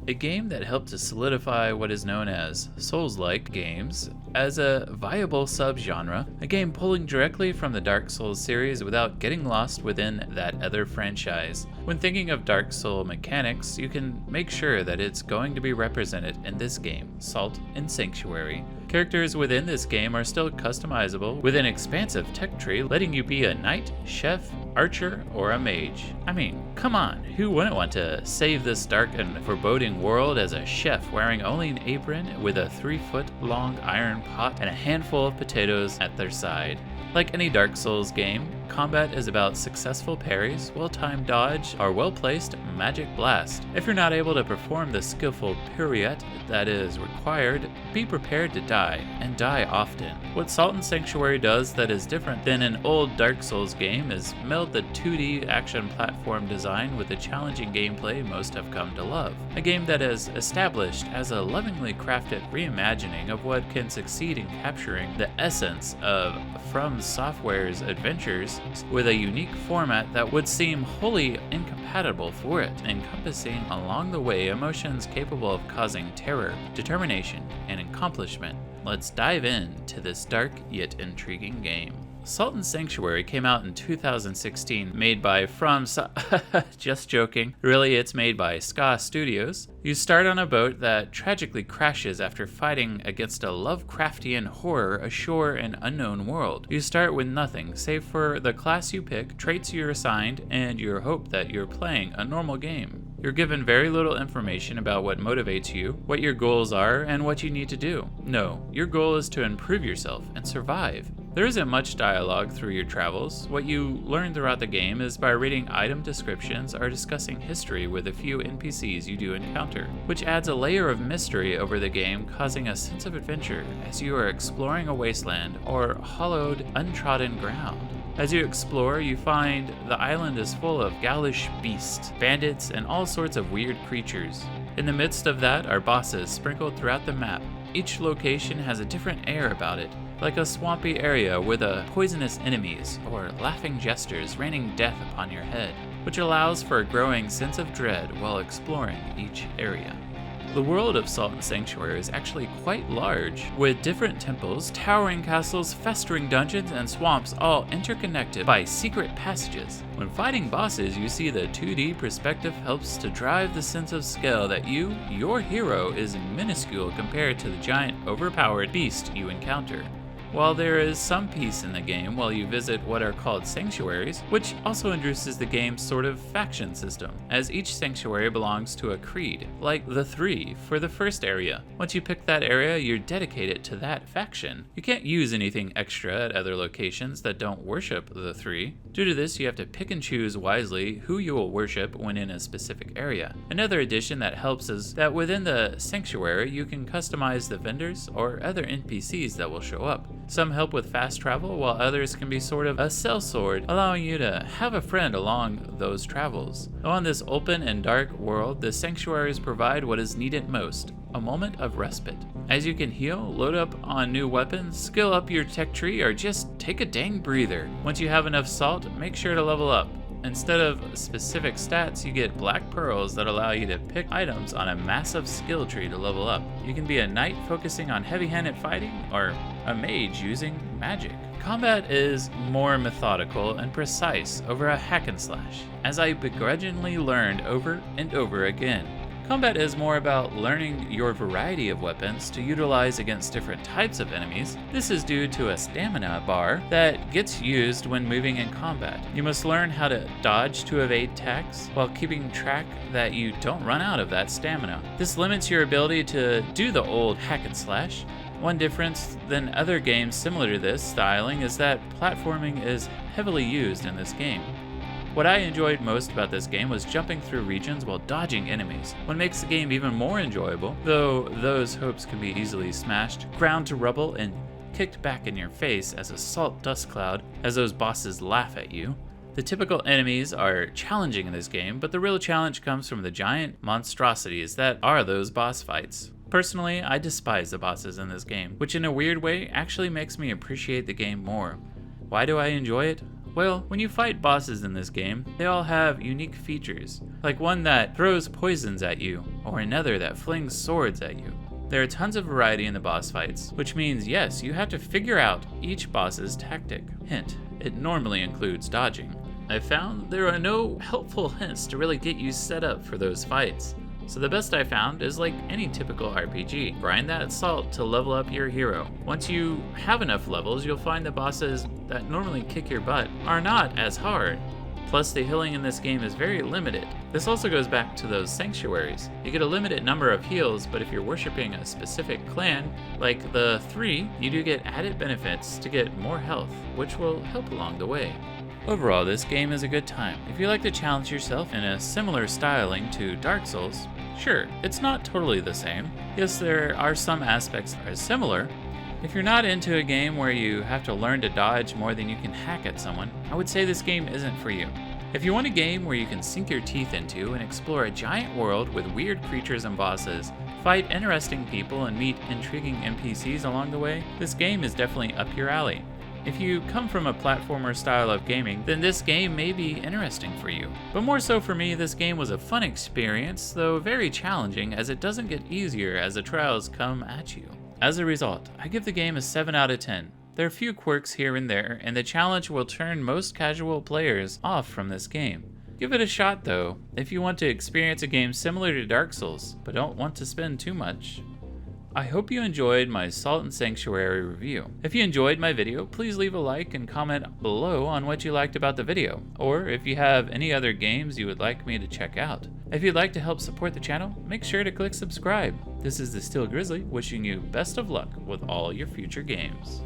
a game that helped to solidify what is known as Souls-like games as a viable subgenre, a game pulling directly from the Dark Souls series without getting lost within that other franchise. When thinking of Dark Soul mechanics, you can make sure that it's going to be represented in this game, Salt and Sanctuary. Characters within this game are still customizable with an expansive tech tree letting you be a knight, chef, archer, or a mage. I mean, come on, who wouldn't want to save this dark and foreboding world as a chef wearing only an apron with a 3-foot long iron pot and a handful of potatoes at their side? Like any Dark Souls game, combat is about successful parries, well-timed dodge, or well-placed magic blast. If you're not able to perform the skillful pirouette that is required, be prepared to die, and die often. What Salt and Sanctuary does that is different than an old Dark Souls game is meld the 2D action platform design with the challenging gameplay most have come to love. A game that is established as a lovingly crafted reimagining of what can succeed in capturing the essence of From Software's adventures with a unique format that would seem wholly incompatible for it, encompassing along the way emotions capable of causing terror, determination, and accomplishment. Let's dive into this dark yet intriguing game. Salt and Sanctuary came out in 2016, made by just joking. Really, it's made by Ska Studios. You start on a boat that tragically crashes after fighting against a Lovecraftian horror ashore an unknown world. You start with nothing, save for the class you pick, traits you're assigned, and your hope that you're playing a normal game. You're given very little information about what motivates you, what your goals are, and what you need to do. No, your goal is to improve yourself and survive. There isn't much dialogue through your travels. What you learn throughout the game is by reading item descriptions or discussing history with a few NPCs you do encounter, which adds a layer of mystery over the game, causing a sense of adventure as you are exploring a wasteland or hollowed, untrodden ground. As you explore, you find the island is full of ghoulish beasts, bandits, and all sorts of weird creatures. In the midst of that are bosses sprinkled throughout the map. Each location has a different air about it, like a swampy area with poisonous enemies or laughing jesters raining death upon your head, which allows for a growing sense of dread while exploring each area. The world of Salt and Sanctuary is actually quite large, with different temples, towering castles, festering dungeons, and swamps all interconnected by secret passages. When fighting bosses, you see the 2D perspective helps to drive the sense of scale that your hero, is minuscule compared to the giant, overpowered beast you encounter. While there is some peace in the game while you visit what are called sanctuaries, which also introduces the game's sort of faction system, as each sanctuary belongs to a creed, like the Three for the first area. Once you pick that area, you're dedicated to that faction. You can't use anything extra at other locations that don't worship the Three. Due to this, you have to pick and choose wisely who you will worship when in a specific area. Another addition that helps is that within the sanctuary, you can customize the vendors or other NPCs that will show up. Some help with fast travel, while others can be sort of a sellsword, allowing you to have a friend along those travels. On this open and dark world, the sanctuaries provide what is needed most, a moment of respite. As you can heal, load up on new weapons, skill up your tech tree, or just take a dang breather. Once you have enough salt, make sure to level up. Instead of specific stats, you get black pearls that allow you to pick items on a massive skill tree to level up. You can be a knight focusing on heavy-handed fighting, or a mage using magic. Combat is more methodical and precise over a hack and slash, as I begrudgingly learned over and over again. Combat is more about learning your variety of weapons to utilize against different types of enemies. This is due to a stamina bar that gets used when moving in combat. You must learn how to dodge to evade attacks while keeping track that you don't run out of that stamina. This limits your ability to do the old hack and slash. One difference than other games similar to this styling is that platforming is heavily used in this game. What I enjoyed most about this game was jumping through regions while dodging enemies. What makes the game even more enjoyable, though those hopes can be easily smashed, ground to rubble, and kicked back in your face as a salt dust cloud as those bosses laugh at you. The typical enemies are challenging in this game, but the real challenge comes from the giant monstrosities that are those boss fights. Personally, I despise the bosses in this game, which in a weird way actually makes me appreciate the game more. Why do I enjoy it? Well, when you fight bosses in this game, they all have unique features, like one that throws poisons at you, or another that flings swords at you. There are tons of variety in the boss fights, which means yes, you have to figure out each boss's tactic. Hint, it normally includes dodging. I found there are no helpful hints to really get you set up for those fights. So the best I found is like any typical RPG, grind that salt to level up your hero. Once you have enough levels, you'll find the bosses that normally kick your butt are not as hard. Plus, the healing in this game is very limited. This also goes back to those sanctuaries. You get a limited number of heals, but if you're worshipping a specific clan, like the 3, you do get added benefits to get more health, which will help along the way. Overall, this game is a good time. If you like to challenge yourself in a similar styling to Dark Souls, sure, it's not totally the same. Yes, there are some aspects that are similar. If you're not into a game where you have to learn to dodge more than you can hack at someone, I would say this game isn't for you. If you want a game where you can sink your teeth into and explore a giant world with weird creatures and bosses, fight interesting people and meet intriguing NPCs along the way, this game is definitely up your alley. If you come from a platformer style of gaming, then this game may be interesting for you. But more so for me, this game was a fun experience, though very challenging as it doesn't get easier as the trials come at you. As a result, I give the game a 7 out of 10. There are a few quirks here and there, and the challenge will turn most casual players off from this game. Give it a shot though, if you want to experience a game similar to Dark Souls, but don't want to spend too much. I hope you enjoyed my Salt and Sanctuary review. If you enjoyed my video, please leave a like and comment below on what you liked about the video, or if you have any other games you would like me to check out. If you'd like to help support the channel, make sure to click subscribe. This is the Steel Grizzly wishing you best of luck with all your future games.